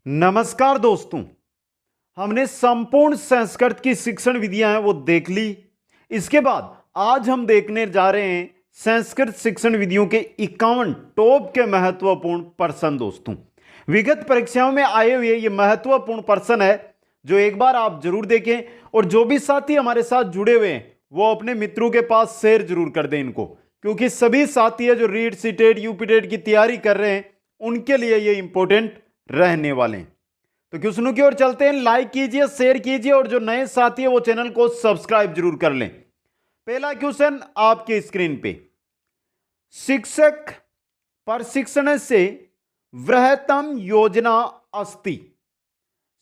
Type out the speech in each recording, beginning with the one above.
नमस्कार दोस्तों। हमने संपूर्ण संस्कृत की शिक्षण विधियां हैं वो देख ली। इसके बाद आज हम देखने जा रहे हैं संस्कृत शिक्षण विधियों के 51 टॉप के महत्वपूर्ण प्रश्न। दोस्तों, विगत परीक्षाओं में आए हुए ये महत्वपूर्ण प्रश्न है जो एक बार आप जरूर देखें और जो भी साथी हमारे साथ जुड़े हुए हैं वो अपने मित्रों के पास शेयर जरूर कर दें इनको, क्योंकि सभी साथी है जो रीट सीटेट यूपीटेट की तैयारी कर रहे हैं उनके लिए ये इंपॉर्टेंट रहने वाले हैं। तो क्वेश्चनों की ओर चलते हैं। लाइक कीजिए, शेयर कीजिए और जो नए साथी है वो चैनल को सब्सक्राइब जरूर कर लें। पहला क्वेश्चन आपके स्क्रीन पे, शिक्षक प्रशिक्षण से वृहत्तम योजना अस्ति।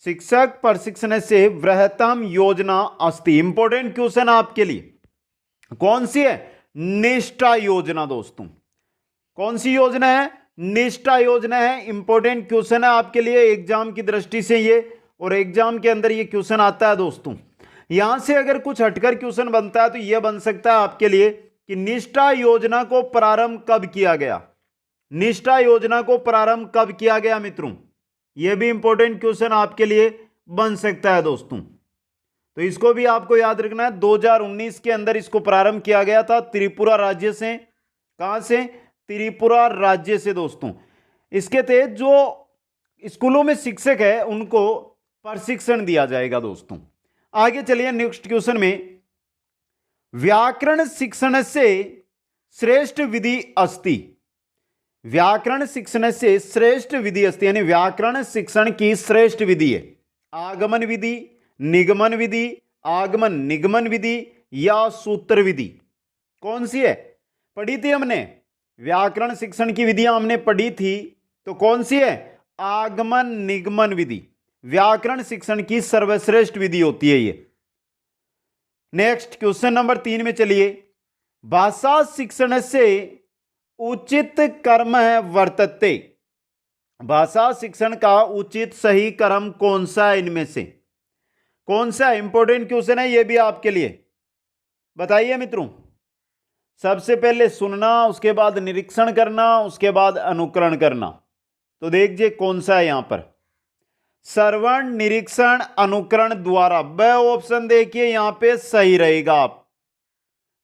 शिक्षक प्रशिक्षण से वृहत्तम योजना अस्ति, इंपॉर्टेंट क्वेश्चन आपके लिए। कौन सी है? निष्ठा योजना। दोस्तों, कौन सी योजना है? निष्ठा योजना है। इंपॉर्टेंट क्वेश्चन है आपके लिए एग्जाम की दृष्टि से ये, और एग्जाम के अंदर ये क्वेश्चन आता है। दोस्तों, यहां से अगर कुछ हटकर क्वेश्चन बनता है तो यह बन सकता है आपके लिए कि निष्ठा योजना को प्रारंभ कब किया गया। निष्ठा योजना को प्रारंभ कब किया गया मित्रों? यह भी इंपॉर्टेंट क्वेश्चन आपके लिए बन सकता है। दोस्तों, तो इसको भी आपको याद रखना है। 2019 के अंदर इसको प्रारंभ किया गया था त्रिपुरा राज्य से। कहां से? त्रिपुरा राज्य से। दोस्तों, इसके तहत जो स्कूलों में शिक्षक है उनको प्रशिक्षण दिया जाएगा। दोस्तों, आगे चलिए नेक्स्ट क्वेश्चन में, व्याकरण शिक्षण से श्रेष्ठ विधि अस्ति। व्याकरण शिक्षण से श्रेष्ठ विधि अस्ति, यानी व्याकरण शिक्षण की श्रेष्ठ विधि है आगमन विधि, निगमन विधि, आगमन निगमन विधि या सूत्र विधि। कौन सी है? पढ़ी थी हमने, व्याकरण शिक्षण की विधियां हमने पढ़ी थी, तो कौन सी है? आगमन निगमन विधि व्याकरण शिक्षण की सर्वश्रेष्ठ विधि होती है ये। नेक्स्ट क्वेश्चन नंबर 3 में चलिए, भाषा शिक्षण से उचित कर्म है वर्तते। भाषा शिक्षण का उचित सही कर्म कौन सा है? इनमें से कौन सा? इंपॉर्टेंट क्वेश्चन है ये भी आपके लिए। बताइए मित्रों। सबसे पहले सुनना, उसके बाद निरीक्षण करना, उसके बाद अनुकरण करना। तो देखिए कौन सा है यहां पर, श्रवण निरीक्षण अनुकरण द्वारा। ब ऑप्शन देखिए यहां पे सही रहेगा। आप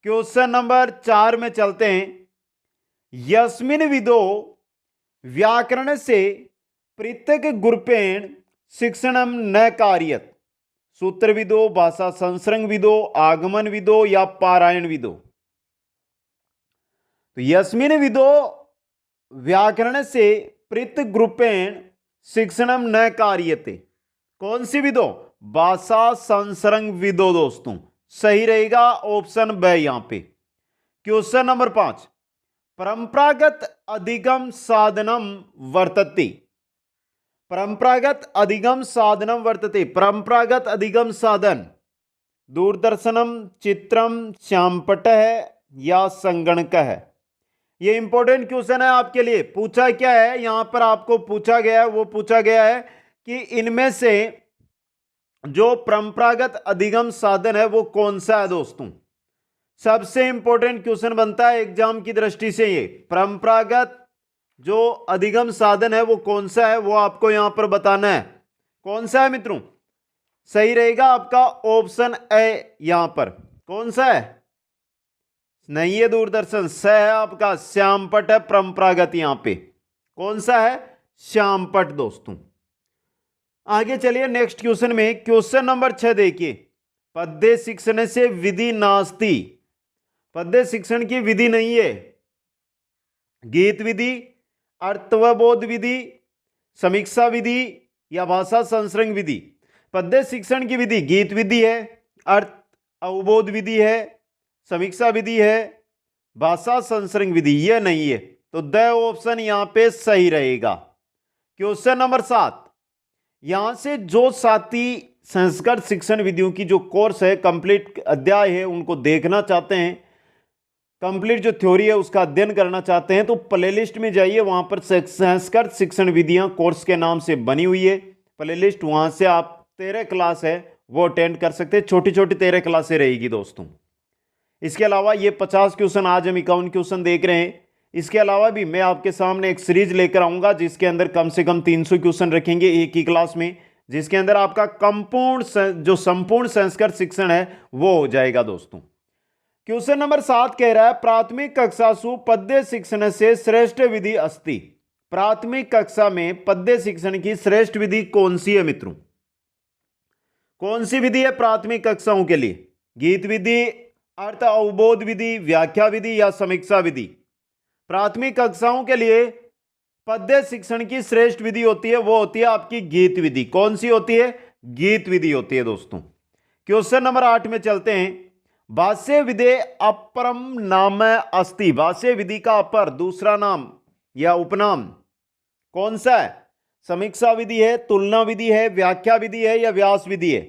क्वेश्चन नंबर 4 में चलते हैं, यस्मिन विदो व्याकरण से पृथक गुरुपेण शिक्षणम न कार्यत। सूत्र विदो, भाषा संसर्ग विदो, आगमन विदो या पारायण विदो। तो यस्मिन विदो व्याकरण से पृथक ग्रुपेण शिक्षणम न कार्यते। कौन सी विदो? भाषा संसर्ग विदो। दोस्तों, सही रहेगा ऑप्शन ब यहां पे। क्वेश्चन नंबर 5, परंपरागत अधिगम साधनम वर्तते। परंपरागत अधिगम साधनम वर्तते। परंपरागत अधिगम साधन दूरदर्शनम, चित्रम, श्यामपट है या संगणक है। ये इंपॉर्टेंट क्वेश्चन है आपके लिए। पूछा क्या है यहां पर? आपको पूछा गया है, वो पूछा गया है कि इनमें से जो परंपरागत अधिगम साधन है वो कौन सा है। दोस्तों, सबसे इंपॉर्टेंट क्वेश्चन बनता है एग्जाम की दृष्टि से ये। परंपरागत जो अधिगम साधन है वो कौन सा है, वो आपको यहां पर बताना है। कौन सा है मित्रों? सही रहेगा आपका ऑप्शन ए यहां पर। कौन सा है? नहीं है दूरदर्शन, स है आपका, श्यामपट है परंपरागत यहां पे। कौन सा है? श्यामपट। दोस्तों, आगे चलिए नेक्स्ट क्वेश्चन में। क्वेश्चन नंबर 6 देखिए, पद्य शिक्षण से विधि नास्ति। पद्य शिक्षण की विधि नहीं है। गीत विधि, अर्थवबोध विधि, समीक्षा विधि या भाषा संसर्ग विधि। पद्य शिक्षण की विधि गीत विधि है, अर्थ अवबोध विधि है, समीक्षा विधि है, भाषा संसर्ग विधि यह नहीं है। तो द ऑप्शन यहां पे सही रहेगा। क्वेश्चन नंबर 7, यहां से जो साथी संस्कृत शिक्षण विधियों की जो कोर्स है, कंप्लीट अध्याय है, उनको देखना चाहते हैं, कंप्लीट जो थ्योरी है उसका अध्ययन करना चाहते हैं, तो प्लेलिस्ट में जाइए। वहां पर संस्कृत शिक्षण विधियां कोर्स के नाम से बनी हुई है प्लेलिस्ट। वहां से आप 13 क्लास है वो अटेंड कर सकते हैं। छोटी छोटी 13 क्लासें रहेगी दोस्तों। इसके अलावा ये 50 क्वेश्चन, आज हम 51 क्वेश्चन देख रहे हैं, इसके अलावा भी मैं आपके सामने एक सीरीज लेकर आऊंगा जिसके अंदर कम से कम 300 क्वेश्चन रखेंगे एक ही क्लास में, जिसके अंदर आपका जो संपूर्ण संस्कृत शिक्षण है वो हो जाएगा दोस्तों। क्वेश्चन नंबर 7 कह रहा है प्राथमिक कक्षासु पद्य शिक्षण से श्रेष्ठ विधि अस्ति। प्राथमिक कक्षा में पद्य शिक्षण की श्रेष्ठ विधि कौन सी है मित्रों? कौन सी विधि है प्राथमिक कक्षाओं के लिए? गीत विधि, अर्थ अवबोध विधि, व्याख्या विधि या समीक्षा विधि? प्राथमिक कक्षाओं के लिए पद्य शिक्षण की श्रेष्ठ विधि होती है वो होती है आपकी गीत विधि। कौन सी होती है? गीत विधि होती है दोस्तों। क्वेश्चन नंबर 8 में चलते हैं। भाष्य विधे अपरम नाम अस्ति। भाष्य विधि का अपर दूसरा नाम या उपनाम कौन सा है? समीक्षा विधि है, तुलना विधि है, व्याख्या विधि है या व्यास विधि है?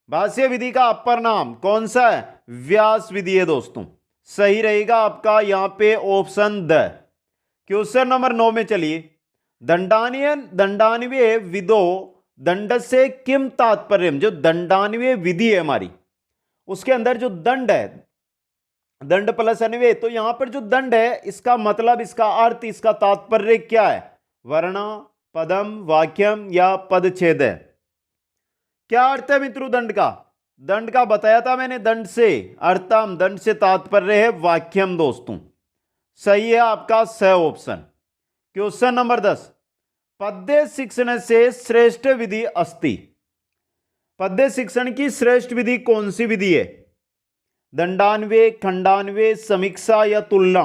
भाष्य विधि का अपर नाम कौन सा है? व्यास विधि है दोस्तों। सही रहेगा आपका यहां पे ऑप्शन द। क्वेश्चन नंबर 9 में चलिए। दंडान्वय विदो दंड से किम तात्पर्य। जो दंडान्वय विधि है हमारी उसके अंदर जो दंड है, दंड प्लस अन्वय, तो यहां पर जो दंड है इसका मतलब, इसका अर्थ, इसका तात्पर्य क्या है? वर्णा, पदम, वाक्यम या पदच्छेद है? क्या अर्थ है मित्रों दंड का? दंड का बताया था मैंने, दंड से अर्थम, दंड से तात्पर्य है वाक्यम दोस्तों। सही है आपका स ऑप्शन। Question number 10। पद्य शिक्षण से श्रेष्ठ विधि अस्ति। पद्य शिक्षण की श्रेष्ठ विधि कौन सी विधि है? दंडान्वय, खंडान्वय, समीक्षा या तुलना?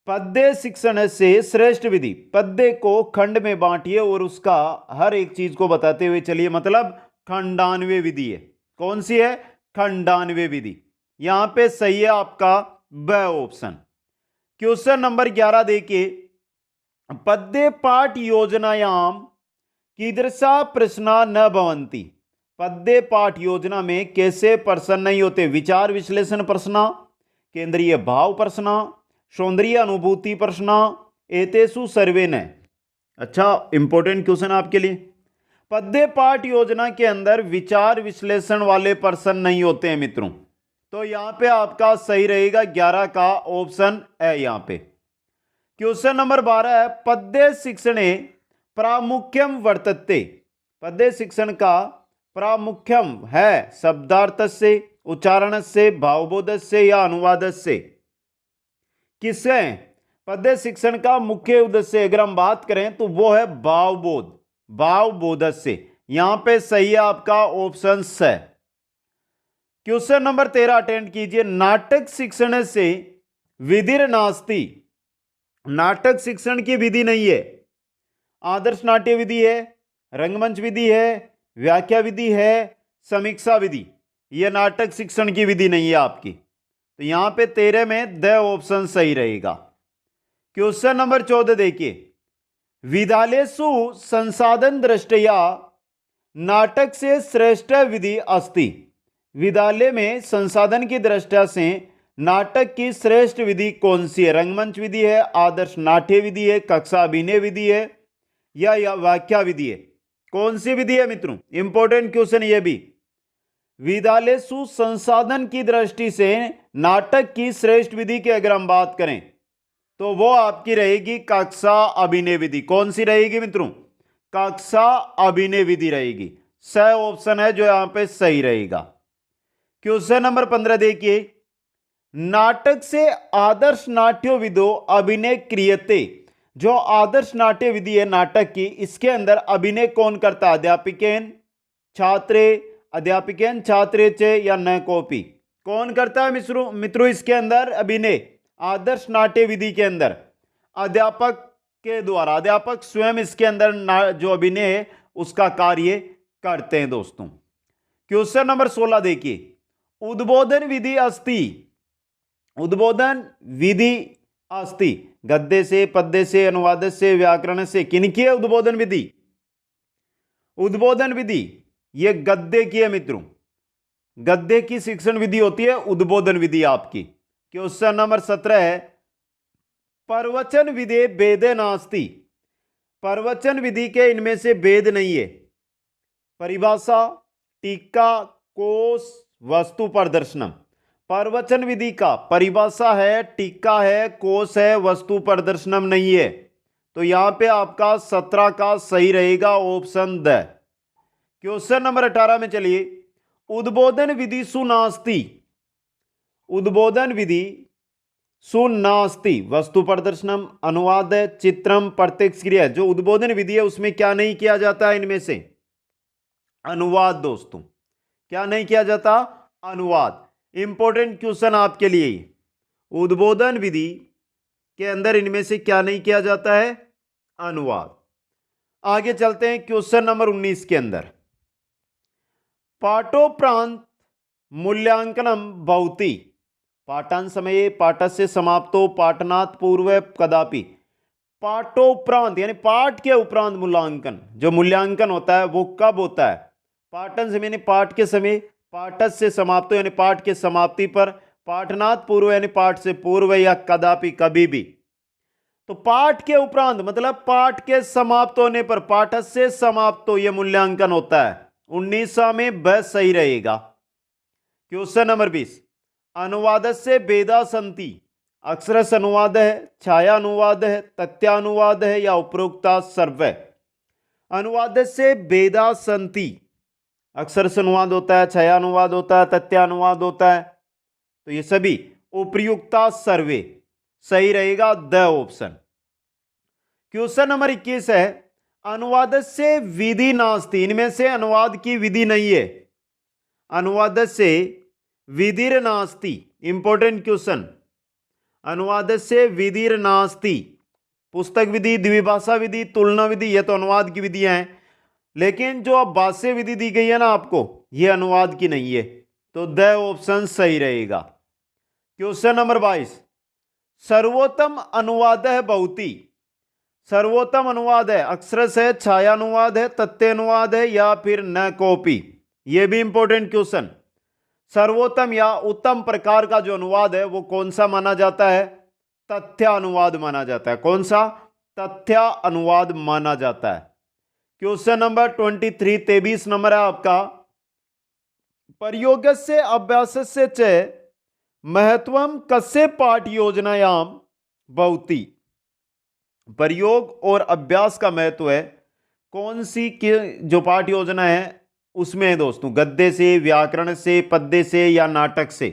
पद्य शिक्षण से श्रेष्ठ विधि, पद्य को खंड में बांटिए और उसका हर एक चीज को बताते हुए चलिए, मतलब खंडान्वय विधि है। कौन सी है? खंडान्वय विधि। यहां पे सही है आपका ब ऑप्शन। क्वेश्चन नंबर 11 देखिए। पद्य पाठ योजनायाम कीदृशा प्रश्ना न भवन्ति। पद्य पाठ योजना में कैसे प्रश्न नहीं होते? विचार विश्लेषण प्रश्न, केंद्रीय भाव प्रश्न, सौंदर्य अनुभूति प्रश्न, एतेषु सर्वे न। अच्छा इंपॉर्टेंट क्वेश्चन आपके लिए। पद्य पाठ योजना के अंदर विचार विश्लेषण वाले प्रश्न नहीं होते हैं मित्रों, तो यहां पे आपका सही रहेगा 11 का ऑप्शन है यहां पे। क्वेश्चन नंबर 12 है। पद्य शिक्षणे प्रामुख्यम वर्तते। पद्य शिक्षण का प्रामुख्यम है शब्दार्थ से, उच्चारण से, भावबोध से या अनुवाद से? किससे? पद्य शिक्षण का मुख्य उद्देश्य अगर हम बात करें तो वो है भावबोध, भावबोध से। यहां पे सही है आपका ऑप्शन है। क्वेश्चन नंबर 13 अटेंड कीजिए। नाटक शिक्षण से विधिर नास्ति। नाटक शिक्षण की विधि नहीं है। आदर्श नाट्य विधि है, रंगमंच विधि है, व्याख्या विधि है, समीक्षा विधि। यह नाटक शिक्षण की विधि नहीं है आपकी, तो यहां पे 13 में द ऑप्शन सही रहेगा। क्वेश्चन नंबर 14 देखिए। विद्यालयेषु संसाधन दृष्टया नाटक से श्रेष्ठ विधि अस्ति। विद्यालय में संसाधन की दृष्टया से नाटक की श्रेष्ठ विधि कौन सी है? रंगमंच विधि है, आदर्श नाट्य विधि है, कक्षा अभिनय विधि है या व्याख्या विधि है? कौन सी विधि है मित्रों? इंपॉर्टेंट क्वेश्चन ये भी। विद्यालय संसाधन की दृष्टि से नाटक की श्रेष्ठ विधि की अगर हम बात करें तो वो आपकी रहेगी कक्षा अभिनय विधि। कौन सी रहेगी मित्रों? कक्षा अभिनय विधि रहेगी। स ऑप्शन है जो यहां पे सही रहेगा। क्वेश्चन नंबर 15 देखिए। नाटक से आदर्श नाट्यो विदो अभिनय क्रियते। जो आदर्श नाट्य विधि है नाटक की, इसके अंदर अभिनय कौन करता है? अध्यापिकेन, छात्रे, अध्यापिकेन छात्रे चे या न कॉपी? कौन करता है मित्रों इसके अंदर अभिनय? आदर्श नाट्य विधि के अंदर अध्यापक के द्वारा, अध्यापक स्वयं इसके अंदर जो अभिनय है उसका कार्य करते हैं दोस्तों। क्वेश्चन नंबर 16 देखिए। उद्बोधन विधि अस्ति। उद्बोधन विधि अस्ति। गद्य से, पद्य से, अनुवाद से, व्याकरण से, किनकी है उद्बोधन विधि? उद्बोधन विधि ये गद्य की है मित्रों। गद्य की शिक्षण विधि होती है उद्बोधन विधि आपकी। क्वेश्चन नंबर 17 है। प्रवचन विधि भेदे नास्ति। प्रवचन विधि के इनमें से भेद नहीं है। परिभाषा, टीका, कोश, वस्तु प्रदर्शनम। प्रवचन विधि का परिभाषा है, टीका है, कोश है, वस्तु प्रदर्शनम नहीं है। तो यहां पे आपका 17 का सही रहेगा ऑप्शन द। क्वेश्चन नंबर 18 में चलिए, उद्बोधन विधि सुनास्ति, उद्बोधन विधि सुनास्ति, वस्तु प्रदर्शनम, अनुवाद है, चित्रम, प्रत्यक्ष क्रिया। जो उद्बोधन विधि है उसमें क्या नहीं किया जाता है इनमें से? अनुवाद दोस्तों, क्या नहीं किया जाता? अनुवाद। इंपॉर्टेंट क्वेश्चन आपके लिए, उद्बोधन विधि के अंदर इनमें से क्या नहीं किया जाता है? अनुवाद। आगे चलते हैं क्वेश्चन नंबर 19 के अंदर, पाठोपरांत मूल्यांकनम भवति, पाठन समय पाठस्य समाप्तो पाठनात् पूर्व कदापि। पाठोपरांत यानी पाठ के उपरांत मूल्यांकन, जो मूल्यांकन होता है वो कब होता है? पाठन समय यानी पाठ के समय, पाठस्य समाप्तो यानी पाठ के समाप्ति पर, पाठनात् पूर्व यानी पाठ से पूर्व, या कदापि कभी भी। तो पाठ के उपरांत मतलब पाठ के समाप्त होने पर, पाठस्य समाप्तो ये मूल्यांकन होता है। 19 में ब सही रहेगा। क्वेश्चन नंबर 20, अनुवाद से भेदा संति, अक्षरश अनुवाद है, छाया अनुवाद है, तथ्यानुवाद है, या उपरोक्ता सर्व? अनुवाद से भेदा संति, अक्षरश अनुवाद होता है, छाया अनुवाद होता है, तथ्यानुवाद होता है। तो ये सभी उपयुक्ता सर्वे सही रहेगा, द ऑप्शन। क्वेश्चन नंबर 21 है, अनुवाद से विधि नास्ति, इनमें से अनुवाद की विधि नहीं है। अनुवाद से विधिर नास्ति, इंपॉर्टेंट क्वेश्चन, अनुवाद से विधिर नास्ति, पुस्तक विधि, द्विभाषा विधि, तुलना विधि, यह तो अनुवाद की विधियां हैं, लेकिन जो अब भाष्य विधि दी गई है ना आपको, यह अनुवाद की नहीं है। तो द ऑप्शन सही रहेगा। क्वेश्चन नंबर 22, सर्वोत्तम अनुवाद है भवति, सर्वोत्तम अनुवाद है, अक्षरश है, छाया अनुवाद है, तथ्य अनुवाद है, या फिर न कॉपी? यह भी इंपॉर्टेंट क्वेश्चन, सर्वोत्तम या उत्तम प्रकार का जो अनुवाद है वो कौन सा माना जाता है? तथ्य अनुवाद माना जाता है। कौन सा? तथ्य अनुवाद माना जाता है। क्वेश्चन नंबर 23, 23 नंबर है आपका, प्रयोग से अभ्यास से च महत्वम कस्य पाठ योजनायाम भवति, प्रयोग और अभ्यास का महत्व है कौन सी की जो पाठ योजना है उसमें है दोस्तों? गद्य से, व्याकरण से, पद्य से, या नाटक से?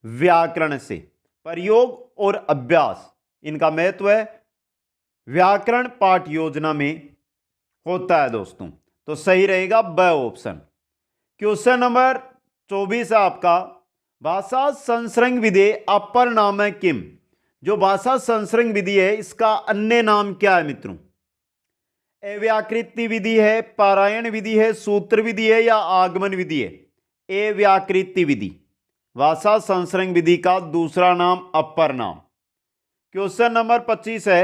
व्याकरण से। प्रयोग और अभ्यास इनका महत्व है व्याकरण पाठ योजना में होता है दोस्तों। तो सही रहेगा ब ऑप्शन। क्वेश्चन नंबर 24 है आपका, भाषा संसर्ग विधि अपर नाम है किम, जो भाषा संसर्ग विधि है इसका अन्य नाम क्या है मित्रों? अव्याकृति विधि है, पारायण विधि है, सूत्र विधि है, या आगमन विधि है? अव्याकृति विधि भाषा संसर्ग विधि का दूसरा नाम, अपर नाम। क्वेश्चन नंबर 25 है,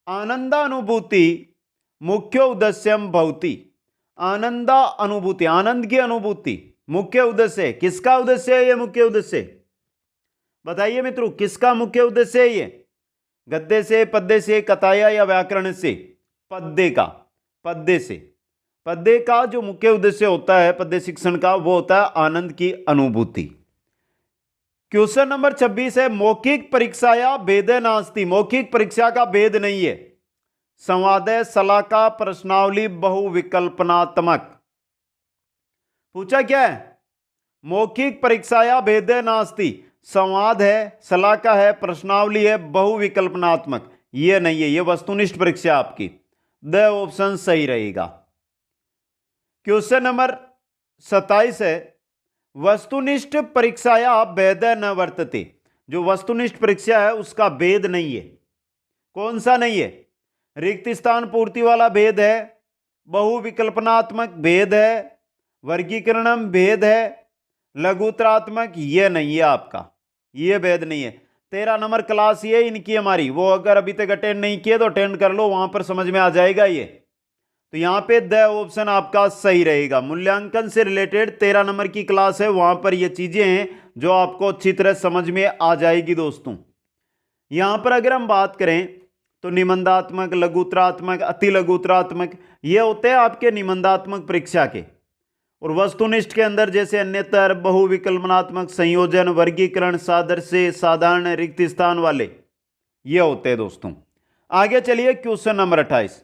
आनंदानुभूति मुख्य उद्देश्यम भवति, आनंदा अनुभूति, आनंद की अनुभूति मुख्य उद्देश्य, किसका उद्देश्य है? ये मुख्य उद्देश्य बताइए मित्रों, किसका मुख्य उद्देश्य है ये? गद्य से, पद्य से, कथाया, या व्याकरण से? पद्य का, पद्य से। पद्य का जो मुख्य उद्देश्य होता है पद्य शिक्षण का वो होता है आनंद की अनुभूति। क्वेश्चन नंबर 26 है, मौखिक परीक्षाया भेद नास्ति, मौखिक परीक्षा का भेद नहीं है। संवाद सलाका प्रश्नावली बहुविकल्पनात्मक, पूछा क्या है? मौखिक परीक्षाया भेद नास्ति, संवाद है, सलाका है, प्रश्नावली है, बहुविकल्पनात्मक ये नहीं है, ये वस्तुनिष्ठ परीक्षा आपकी। द ऑप्शन सही रहेगा। क्वेश्चन नंबर 27 है, वस्तुनिष्ठ परीक्षाया भेद न वर्तते, जो वस्तुनिष्ठ परीक्षा है उसका भेद नहीं है। कौन सा नहीं है? रिक्त स्थान पूर्ति वाला भेद है, बहुविकल्पनात्मक भेद है, वर्गीकरणम भेद है, लघुत्रात्मक ये नहीं है आपका, ये भेद नहीं है। 13 नंबर क्लास ये इनकी हमारी, वो अगर अभी तक अटेंड नहीं किए तो अटेंड कर लो, वहां पर समझ में आ जाएगा ये। तो यहां पे द ऑप्शन आपका सही रहेगा। मूल्यांकन से रिलेटेड 13 नंबर की क्लास है, वहां पर ये चीजें हैं जो आपको अच्छी तरह समझ में आ जाएगी दोस्तों। यहां पर अगर हम बात करें तो निबंधात्मक, लघुत्रात्मक, अति लघुत्रात्मक ये होते हैं आपके निबंधात्मक परीक्षा के, और वस्तुनिष्ठ के अंदर जैसे अन्यतर, बहुविकल्पनात्मक, संयोजन, वर्गीकरण, सादृश्य, साधारण, रिक्त स्थान वाले ये होते हैं दोस्तों। आगे चलिए क्वेश्चन नंबर 28।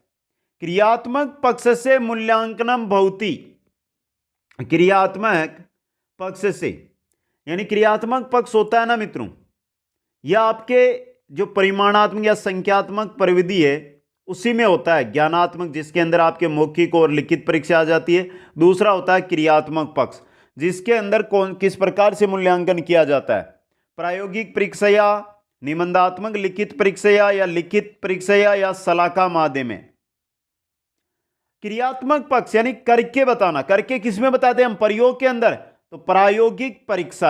क्रियात्मक पक्ष से मूल्यांकनम भवति। क्रियात्मक पक्ष से यानी क्रियात्मक पक्ष होता है ना मित्रों, यह आपके जो परिमाणात्मक या संख्यात्मक प्रविधि है उसी में होता है। ज्ञानात्मक जिसके अंदर आपके मौखिक और लिखित परीक्षा आ जाती है। दूसरा होता है क्रियात्मक पक्ष जिसके अंदर कौन किस प्रकार से मूल्यांकन किया जाता है। प्रायोगिक परीक्षा, निबंधात्मक लिखित परीक्षा या लिखित परीक्षा या सलाका माध्यम में। क्रियात्मक पक्ष यानी करके बताना। करके किसमें बताते हैं हम? प्रयोग के अंदर। तो प्रायोगिक परीक्षा,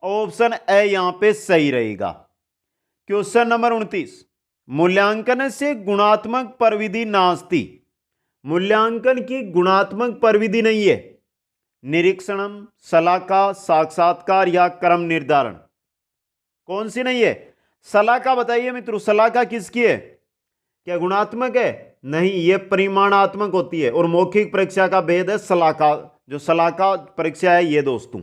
ऑप्शन ए यहां पे सही रहेगा। Question number 29। मूल्यांकन से गुणात्मक प्रविधि नास्ति। मूल्यांकन की गुणात्मक प्रविधि नहीं है। निरीक्षणम, सलाका, साक्षात्कार या क्रम निर्धारण, कौन सी नहीं है? सलाका बताइए मित्रों, सलाका किसकी है? क्या गुणात्मक है? नहीं, यह परिमाणात्मक होती है। और मौखिक परीक्षा का भेद है सलाका, जो सलाका परीक्षा है ये दोस्तों।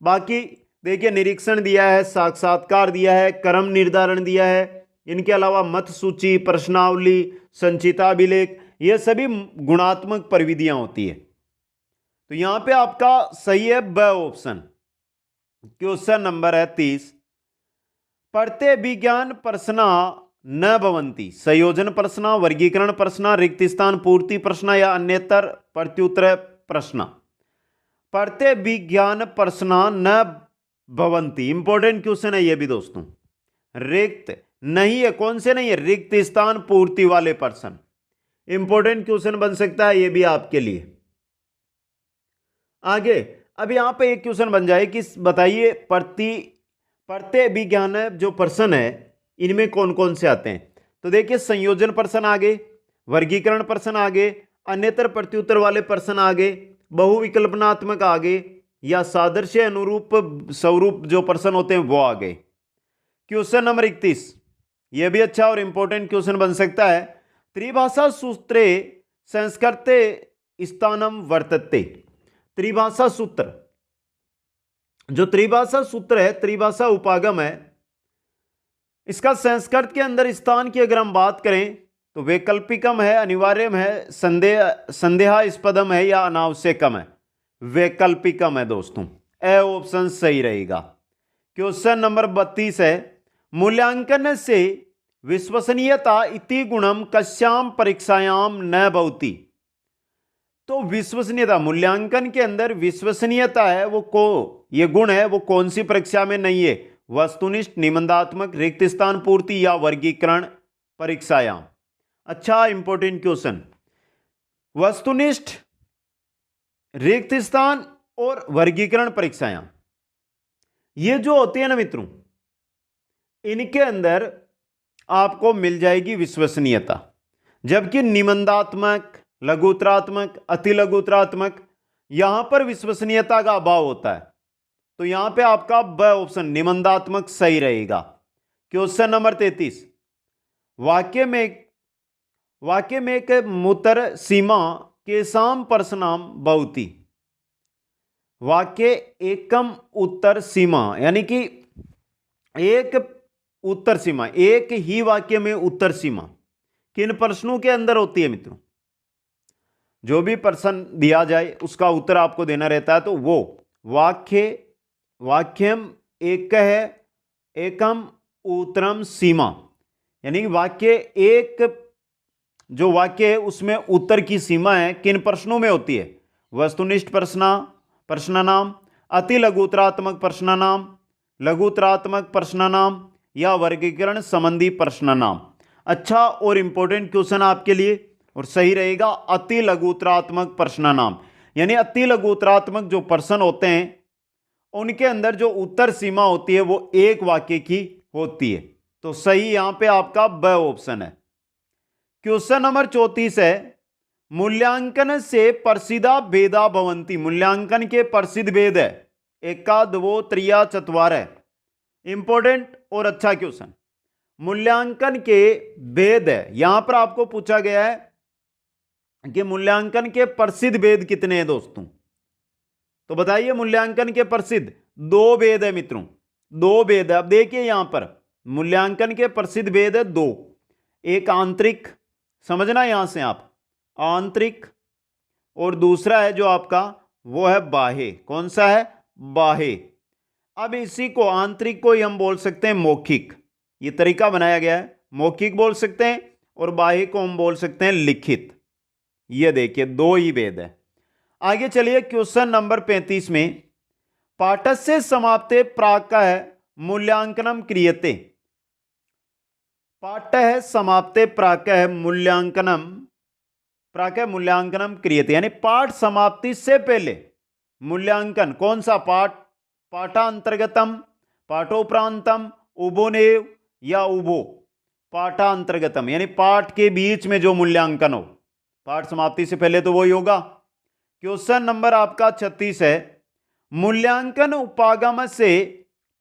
बाकी देखिए, निरीक्षण दिया है, साक्षात्कार दिया है, क्रम निर्धारण दिया है। इनके अलावा मत सूची, प्रश्नावली, संचिताभिलेख, ये सभी गुणात्मक प्रविधियां होती है। तो यहां पे आपका सही है ब ऑप्शन। क्वेश्चन नंबर है 30। प्रत्यय विज्ञान प्रश्न न भवंती। संयोजन प्रश्न, वर्गीकरण प्रश्न, रिक्त स्थान पूर्ति प्रश्न या अन्यतर प्रत्युत्तर प्रश्न। प्रत्यय विज्ञान प्रश्न न भवंती, इंपॉर्टेंट क्वेश्चन है ये भी दोस्तों। रिक्त नहीं है, कौन से नहीं है? रिक्त स्थान पूर्ति वाले प्रश्न। इंपॉर्टेंट क्वेश्चन बन सकता है ये भी आपके लिए। आगे अब यहां पे एक क्वेश्चन बन जाए कि बताइए प्रत्यय विज्ञान जो प्रश्न है इनमें कौन कौन से आते हैं। तो देखिए, संयोजन प्रश्न आगे, वर्गीकरण प्रश्न आगे, अन्यतर प्रत्युत्तर वाले प्रश्न आगे, बहुविकल्पनात्मक आगे, या सादृश्य अनुरूप स्वरूप जो प्रश्न होते हैं वो आगे। क्वेश्चन नंबर 31, यह भी अच्छा और इंपॉर्टेंट क्वेश्चन बन सकता है। त्रिभाषा सूत्रे संस्कृते स्थानम वर्तते। त्रिभाषा सूत्र, जो त्रिभाषा सूत्र है, त्रिभाषा उपागम है, इसका संस्कृत के अंदर स्थान की अगर हम बात करें तो वैकल्पिकम है, अनिवार्यम है, संदेहास्पदम है या अनावश्यकम है? वैकल्पिकम है दोस्तों। ए ऑप्शन सही रहेगा। क्वेश्चन नंबर 32 है। मूल्यांकन से विश्वसनीयता इति गुणम कस्याम परीक्षायाम न भवति। तो विश्वसनीयता, मूल्यांकन के अंदर विश्वसनीयता है ये गुण है, वो कौन सी परीक्षा में नहीं है? वस्तुनिष्ठ, निबंधात्मक, रिक्त स्थान पूर्ति या वर्गीकरण परीक्षायाम। अच्छा, इंपॉर्टेंट क्वेश्चन। वस्तुनिष्ठ, रिक्त स्थान और वर्गीकरण परीक्षायाम, ये जो होती है ना मित्रों, इनके अंदर आपको मिल जाएगी विश्वसनीयता। जबकि निबंधात्मक, लघुत्तरात्मक, अति लघुत्तरात्मक, यहां पर विश्वसनीयता का अभाव होता है। तो यहां पे आपका ब ऑप्शन निबंधात्मक सही रहेगा। Question number 33। वाक्य में एक मुतर सीमा केसाम प्रश्नाम भवति। वाक्य एकम उत्तर सीमा यानी कि एक उत्तर सीमा, एक ही वाक्य में उत्तर सीमा किन प्रश्नों के अंदर होती है मित्रों? जो भी प्रश्न दिया जाए उसका उत्तर आपको देना रहता है। तो वो वाक्यम एक है, एकम उत्तरम सीमा, यानी वाक्य एक जो वाक्य है उसमें उत्तर की सीमा है किन प्रश्नों में होती है? वस्तुनिष्ठ प्रश्न नाम, अति लघुत्तरात्मक प्रश्न नाम, लघुत्तरात्मक प्रश्न नाम या वर्गीकरण संबंधी प्रश्न नाम। अच्छा और इंपॉर्टेंट क्वेश्चन आपके लिए और सही रहेगा अति लघुत्तरात्मक प्रश्न नाम। यानी अति लघुत्तरात्मक जो प्रश्न होते हैं उनके अंदर जो उत्तर सीमा होती है वो एक वाक्य की होती है। तो सही यहां पे आपका ब ऑप्शन है। क्वेश्चन नंबर 34 है। मूल्यांकन से प्रसिद्धा भेदा भवंती। मूल्यांकन के प्रसिद्ध भेद है एका, द्वो, त्रिया, चत्वार। इंपॉर्टेंट और अच्छा क्वेश्चन। मूल्यांकन के भेद है, यहां पर आपको पूछा गया है कि मूल्यांकन के प्रसिद्ध वेद कितने हैं दोस्तों? तो बताइए, मूल्यांकन के प्रसिद्ध 2 वेद है मित्रों, 2 वेद है। अब देखिए यहां पर मूल्यांकन के प्रसिद्ध वेद है 2, एक आंतरिक, समझना यहां से आप, आंतरिक, और दूसरा है जो आपका वो है बाह्य। कौन सा है? बाह्य। अब इसी को, आंतरिक को ही हम बोल सकते हैं मौखिक, ये तरीका बनाया गया है, मौखिक बोल सकते हैं, और बाह्य को हम बोल सकते हैं लिखित। ये देखिए 2 ही वेद है। आगे चलिए क्वेश्चन नंबर 35 में, पाठस्य समाप्ते प्राकः मूल्यांकनम क्रियते। पाठः समाप्ते प्राकः मूल्यांकनम क्रियते, यानी पाठ समाप्ति से पहले मूल्यांकन। कौन सा पाठ? पाठांतर्गतम, पाठोपरांतम, उभोनेव या उभो। पाठांतर्गतम यानी पाठ के बीच में जो मूल्यांकन हो, पाठ समाप्ति से पहले तो वही होगा। क्वेश्चन नंबर आपका 36 है, मूल्यांकन उपागम से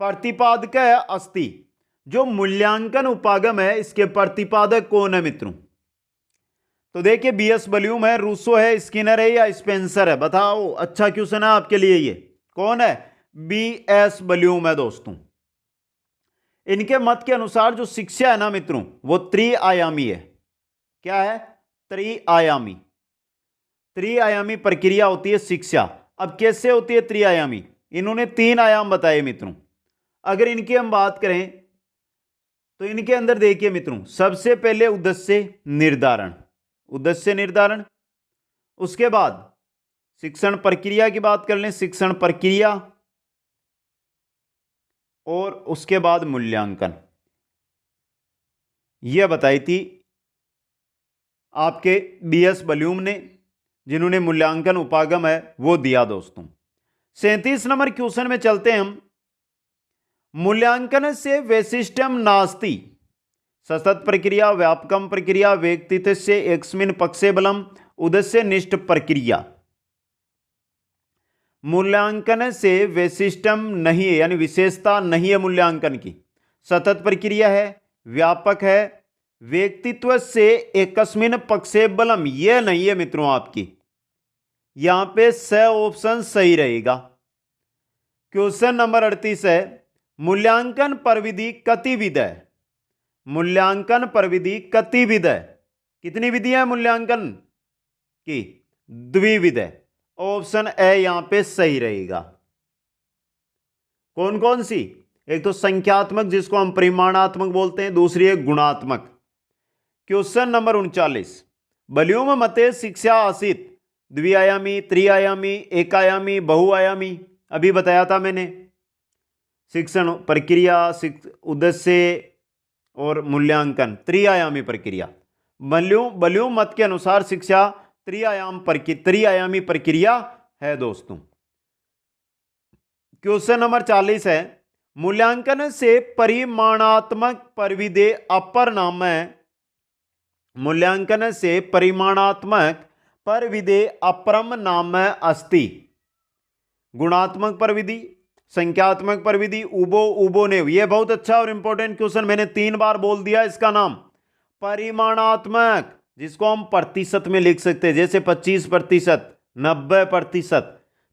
प्रतिपादक अस्ति। जो मूल्यांकन उपागम है इसके प्रतिपादक कौन है मित्रों? तो देखिए बीएस बल्यूम है, रूसो है, स्किनर है या स्पेंसर है? बताओ, अच्छा क्वेश्चन है आपके लिए ये। कौन है? बीएस बल्यूम है दोस्तों। इनके मत के अनुसार जो शिक्षा है ना मित्रों, वो त्रिआयामी है। क्या है? त्रिआयामी। त्रिआयामी प्रक्रिया होती है शिक्षा। अब कैसे होती है त्रिआयामी? इन्होंने 3 आयाम बताए मित्रों। अगर इनकी हम बात करें तो इनके अंदर देखिए मित्रों, सबसे पहले उद्देश्य निर्धारण, उद्देश्य निर्धारण। उसके बाद शिक्षण प्रक्रिया की बात कर लें, शिक्षण प्रक्रिया, और उसके बाद मूल्यांकन। यह बताई थी आपके बीएस बल्यूम ने, जिन्होंने मूल्यांकन उपागम है वो दिया दोस्तों। 37 नंबर क्वेश्चन में चलते हैं हम। मूल्यांकन से वैशिष्ट्यम नास्ति, सतत प्रक्रिया, व्यापकम प्रक्रिया, व्यक्तित्व से एकस्मिन् पक्षे बलम, उद्देश्य निष्ठ प्रक्रिया। मूल्यांकन से वैशिष्ट्यम नहीं है, यानी विशेषता नहीं है मूल्यांकन की। सतत प्रक्रिया है, व्यापक है, व्यक्तित्व से एकस्मिन् पक्षे बलम, यह नहीं है मित्रों आपकी। यहां पे स ऑप्शन सही रहेगा। क्वेश्चन नंबर 38 है, मूल्यांकन प्रविधि कतिविध है। मूल्यांकन प्रविधि कतिविध है? कितनी विधियां है मूल्यांकन की? द्विविध है। ऑप्शन ए यहां पे सही रहेगा। कौन कौन सी? एक तो संख्यात्मक, जिसको हम परिमाणात्मक बोलते हैं, दूसरी है गुणात्मक। क्वेश्चन नंबर 39, बल्यूम मते शिक्षा आसित द्विआयामी, त्रिआयामी, एकायामी, बहुआयामी। अभी बताया था मैंने, शिक्षण प्रक्रिया, उद्देश्य और मूल्यांकन, त्रिआयामी प्रक्रिया। बल्यूम मत के अनुसार शिक्षा त्रिआयामी प्रक्रिया है दोस्तों। क्वेश्चन नंबर 40 है, मूल्यांकन से परिमाणात्मक प्रविधि अपर नाम है। मूल्यांकन से परिमाणात्मक प्रविधि अपरम नाम अस्ति। गुणात्मक प्रविधि, संख्यात्मक प्रविधि, उबो उबोनेव। यह बहुत अच्छा और इंपॉर्टेंट क्वेश्चन, मैंने 3 बार बोल दिया इसका नाम। परिमाणात्मक, जिसको हम प्रतिशत में लिख सकते हैं, जैसे 25%, 90%।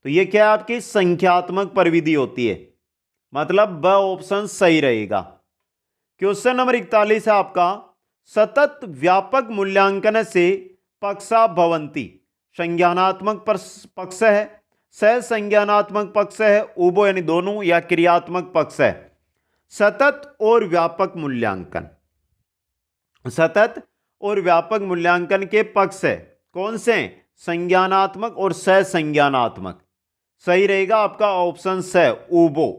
तो यह क्या आपकी संख्यात्मक प्रविधि होती है, मतलब ब ऑप्शन सही रहेगा। क्वेश्चन नंबर 41 है आपका, सतत व्यापक मूल्यांकन से पक्षा भवंती। संज्ञानात्मक पक्ष है, संज्ञानात्मक पक्ष है, उभो यानी दोनों, या क्रियात्मक पक्ष है। सतत और व्यापक मूल्यांकन, सतत और व्यापक मूल्यांकन के पक्ष है कौन से? संज्ञानात्मक और संज्ञानात्मक। सही रहेगा आपका ऑप्शन स, उबो।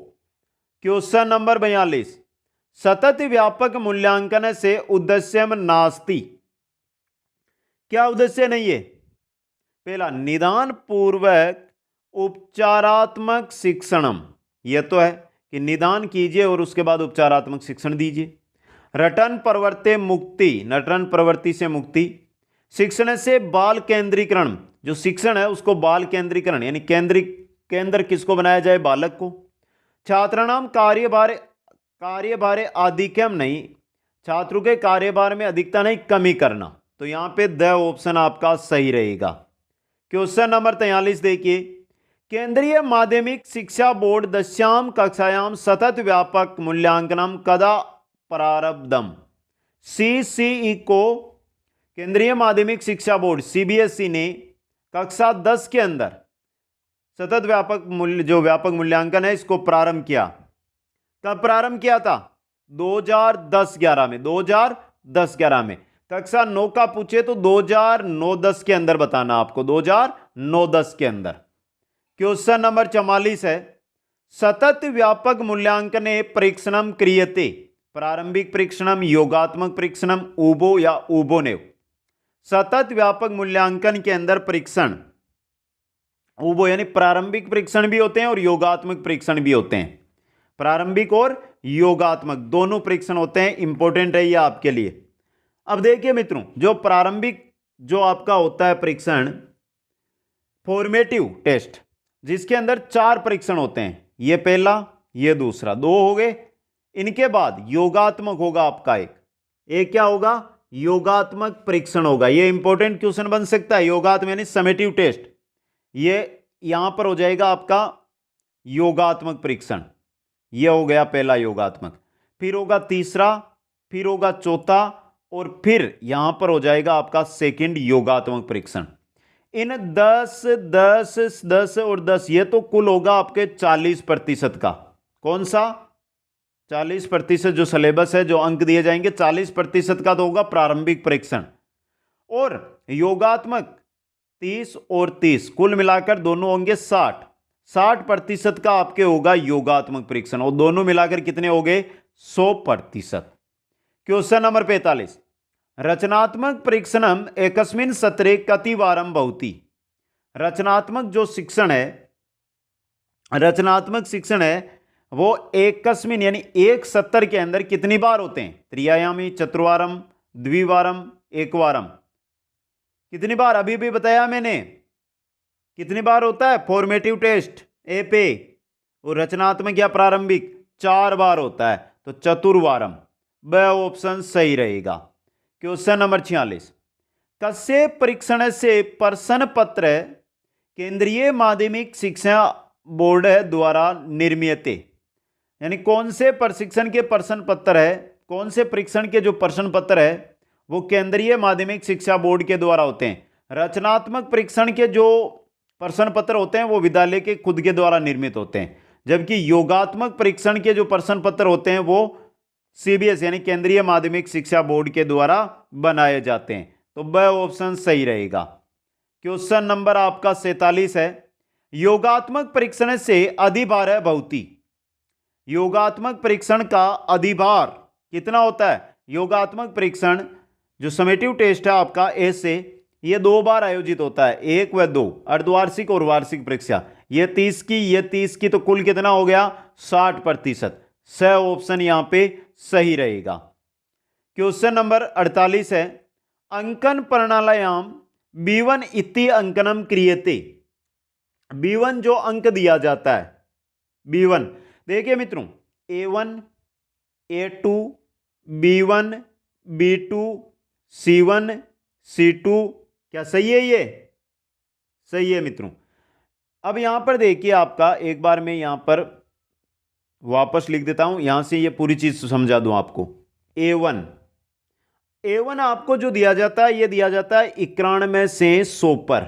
क्वेश्चन नंबर 42, सतत व्यापक मूल्यांकन से उद्देश्यम नास्ति। क्या उद्देश्य नहीं है? पहला, निदान पूर्वक उपचारात्मक शिक्षणम। यह तो है कि निदान कीजिए और उसके बाद उपचारात्मक शिक्षण दीजिए। रटन प्रवृत्ति मुक्ति, नटन प्रवृत्ति से मुक्ति। शिक्षण से बाल केंद्रीकरण, जो शिक्षण है उसको बाल केंद्रीकरण, यानी केंद्र किसको बनाया जाए? बालक को। छात्राणाम कार्यभार आधिक्यम नहीं, छात्रों के कार्यभार में अधिकता नहीं, कमी करना। तो यहां पे द ऑप्शन आपका सही रहेगा। क्वेश्चन नंबर 43 देखिए, केंद्रीय माध्यमिक शिक्षा बोर्ड दशम कक्षायाम सतत व्यापक मूल्यांकनम कदा प्रारब्धम। सीसीई को केंद्रीय माध्यमिक शिक्षा बोर्ड सीबीएसई ने कक्षा 10 के अंदर सतत व्यापक मूल्यांकन है इसको प्रारंभ किया। कब प्रारंभ किया था? 2010-11 में। 2010-11 में। कक्षा 9 का पूछे तो 2009-10 के अंदर बताना आपको, 2009-10 के अंदर। क्वेश्चन नंबर 44 है, सतत व्यापक मूल्यांकने परीक्षणम क्रियते। प्रारंभिक परीक्षणम, योगात्मक परीक्षणम, उबो या उबोनेव। सतत व्यापक मूल्यांकन के अंदर परीक्षण उबो यानी प्रारंभिक परीक्षण भी होते हैं और योगात्मक परीक्षण भी होते हैं। प्रारंभिक और योगात्मक दोनों परीक्षण होते हैं, इंपॉर्टेंट है ये आपके लिए। अब देखिए मित्रों, जो प्रारंभिक जो आपका होता है परीक्षण फॉर्मेटिव टेस्ट, जिसके अंदर 4 परीक्षण होते हैं, ये पहला, ये दूसरा, 2 हो गए। इनके बाद योगात्मक होगा आपका एक क्या होगा? योगात्मक परीक्षण होगा। ये इंपॉर्टेंट क्वेश्चन बन सकता है। योगात्मक यानी समेटिव टेस्ट, ये यहां पर हो जाएगा आपका योगात्मक परीक्षण। ये हो गया पहला योगात्मक, फिर होगा तीसरा, फिर होगा चौथा, और फिर यहां पर हो जाएगा आपका सेकंड योगात्मक परीक्षण। इन 10, 10, 10 और 10 ये तो कुल होगा आपके 40% का। कौन सा? 40% जो सिलेबस है, जो अंक दिए जाएंगे, 40% का तो होगा प्रारंभिक परीक्षण, और योगात्मक 30 और 30 कुल मिलाकर दोनों होंगे 60% का आपके होगा योगात्मक परीक्षण, और दोनों मिलाकर कितने हो गए? 100%। क्वेश्चन नंबर 45, रचनात्मक परीक्षणम एकस्मिन् सत्रे कतिवारं भवति। रचनात्मक शिक्षण है वो एकस्मिन् यानी एक सत्र के अंदर कितनी बार होते हैं? त्रियायामी, चतुर्वारम, द्विवारम, एकवारम। कितनी बार? अभी भी बताया मैंने कितनी बार होता है फॉर्मेटिव टेस्ट ए पे, और रचनात्मक या प्रारंभिक 4 बार होता है, तो चतुर्वारम। ब ऑप्शन सही रहेगा। क्वेश्चन नंबर 46, कस्य परीक्षण से प्रश्न पत्र केंद्रीय माध्यमिक शिक्षा बोर्ड द्वारा निर्मियते। यानी कौन से प्रशिक्षण के प्रश्न पत्र है, कौन से परीक्षण के जो प्रश्न पत्र है वो केंद्रीय माध्यमिक शिक्षा बोर्ड के द्वारा होते हैं। रचनात्मक परीक्षण के जो प्रश्न पत्र होते हैं वो विद्यालय के खुद के द्वारा निर्मित होते हैं, जबकि योगात्मक परीक्षण के जो प्रश्न पत्र होते हैं वो सीबीएसई यानी केंद्रीय माध्यमिक शिक्षा बोर्ड के द्वारा बनाए जाते हैं। तो ब ऑप्शन सही रहेगा। क्वेश्चन नंबर आपका 47 है, योगात्मक परीक्षण से अधिभार भवति। योगात्मक परीक्षण का अधिभार कितना होता है? योगात्मक परीक्षण जो समेटिव टेस्ट है आपका ऐसे, ये 2 बार आयोजित होता है, 1 व 2, अर्धवार्षिक और वार्षिक परीक्षा। ये 30 की, ये 30 की, तो कुल कितना हो गया? 60%। स ऑप्शन यहां पे सही रहेगा। क्वेश्चन नंबर 48 है, अंकन प्रणाल्याम B1 इति अंकनम क्रियते। B1 जो अंक दिया जाता है, B1 देखिए मित्रों, A1, A2, B1, B2, C1, C2, क्या सही है? ये सही है मित्रों। अब यहां पर देखिए आपका, एक बार मैं यहां पर वापस लिख देता हूं, यहां से ये पूरी चीज समझा दूं आपको। A1 आपको जो दिया जाता है, ये दिया जाता है 91 से 100 पर।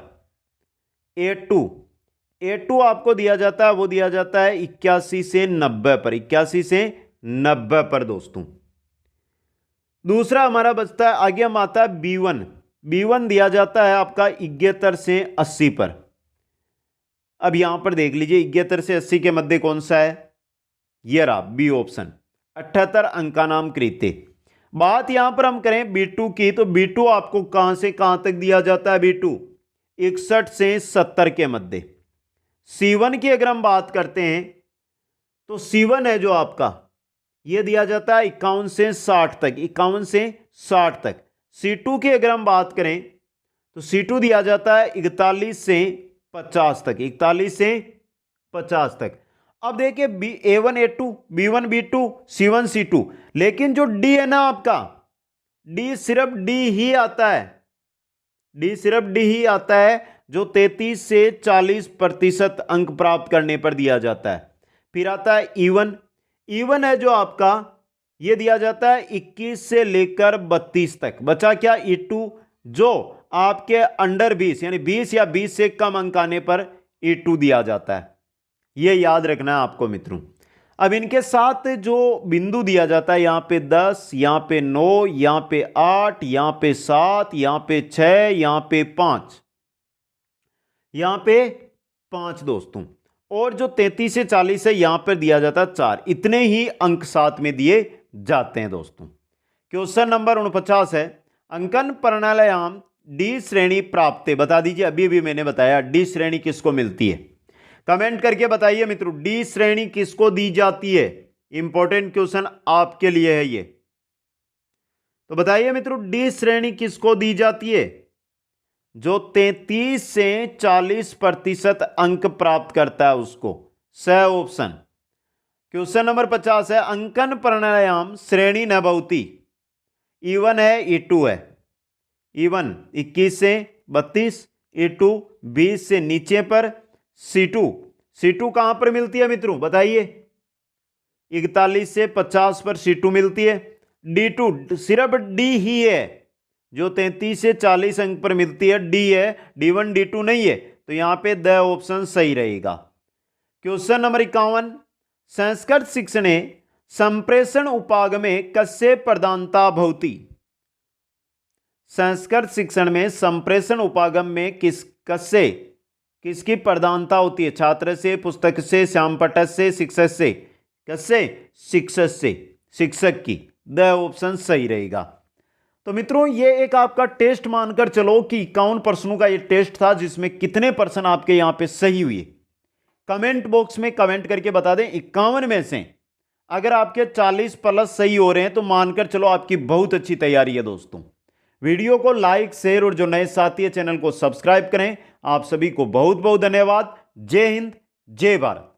A2 आपको दिया जाता है, वो दिया जाता है 81 से 90 पर, 81 से 90 पर दोस्तों। दूसरा हमारा बचता है, आगे हम आता है B1 दिया जाता है आपका 71 से 80 पर। अब यहां पर देख लीजिए 71 से 80 के मध्य कौन सा है? ये रहा बी ऑप्शन, 78 अंका नाम कृत्य। बात यहां पर हम करें B2 की, तो B2 आपको कहां से कहां तक दिया जाता है? B2 61 से 70 के मध्य। C1 की अगर हम बात करते हैं तो C1 है जो आपका, ये दिया जाता है 51 से 60 तक, 51 से 60 तक। C2 की अगर हम बात करें तो C2 दिया जाता है 41 से 50 तक, 41 से 50 तक। अब देखिए A1 A2, B1 B2, C1 C2, लेकिन जो D है ना आपका, D सिर्फ D ही आता है, डी सिर्फ डी ही आता है जो 33 से 40% अंक प्राप्त करने पर दिया जाता है। फिर आता है इवन। इवन है जो आपका ये दिया जाता है 21 से लेकर 32 तक। बचा क्या? E2 जो आपके अंडर 20 यानी 20 या 20 से कम अंक आने पर E2 दिया जाता है। ये याद रखना है आपको मित्रों। अब इनके साथ जो बिंदु दिया जाता है, यहां पे 10, यहां पे 9, यहां पे 8, यहां पे 7, यहां पे 6, यहां पे 5, यहां पे 5 दोस्तों। और जो 33 से 40 है यहां पर दिया जाता है 4। इतने ही अंक साथ में दिए जाते हैं दोस्तों। क्वेश्चन नंबर 49 है, अंकन प्रणाल्याम डी श्रेणी प्राप्त। बता दीजिए, अभी अभी मैंने बताया डी श्रेणी किसको मिलती है। कमेंट करके बताइए मित्रों, डी श्रेणी किसको दी जाती है। इंपॉर्टेंट क्वेश्चन आपके लिए है ये, तो बताइए मित्रों डी श्रेणी किसको दी जाती है? जो 33 से 40% अंक प्राप्त करता है उसको। सही ऑप्शन। क्वेश्चन नंबर 50 है, अंकन प्राणायाम श्रेणी न भवती। E1 है, E2 है। E1 21 से 32, E2 20 से नीचे पर, C2 कहां पर मिलती है मित्रों बताइए? 41 से 50 पर C2 मिलती है। D2 सिर्फ D ही है जो 33 से 40 अंक पर मिलती है, D है, D1 D2 नहीं है, तो यहां पे द ऑप्शन सही रहेगा। क्वेश्चन नंबर 51, संस्कृत शिक्षणे संप्रेषण उपागमे कस्य प्रधानता भवति। संस्कृत शिक्षण में संप्रेषण उपागम में किसकी प्रधानता होती है? छात्र से, पुस्तक से, श्यामपट्ट से, शिक्षक से। किससे? शिक्षक से, शिक्षक की। द ऑप्शन सही रहेगा। तो मित्रों ये एक आपका टेस्ट मानकर चलो कि 51 प्रश्नों का ये टेस्ट था, जिसमें कितने पर्सन आपके यहां पे सही हुए कमेंट बॉक्स में कमेंट करके बता दें। 51 में से अगर आपके 40 प्लस सही हो रहे हैं तो मानकर चलो आपकी बहुत अच्छी तैयारी है दोस्तों। वीडियो को लाइक, शेयर और जो नए साथी है चैनल को सब्सक्राइब करें। आप सभी को बहुत बहुत धन्यवाद। जय हिंद, जय भारत।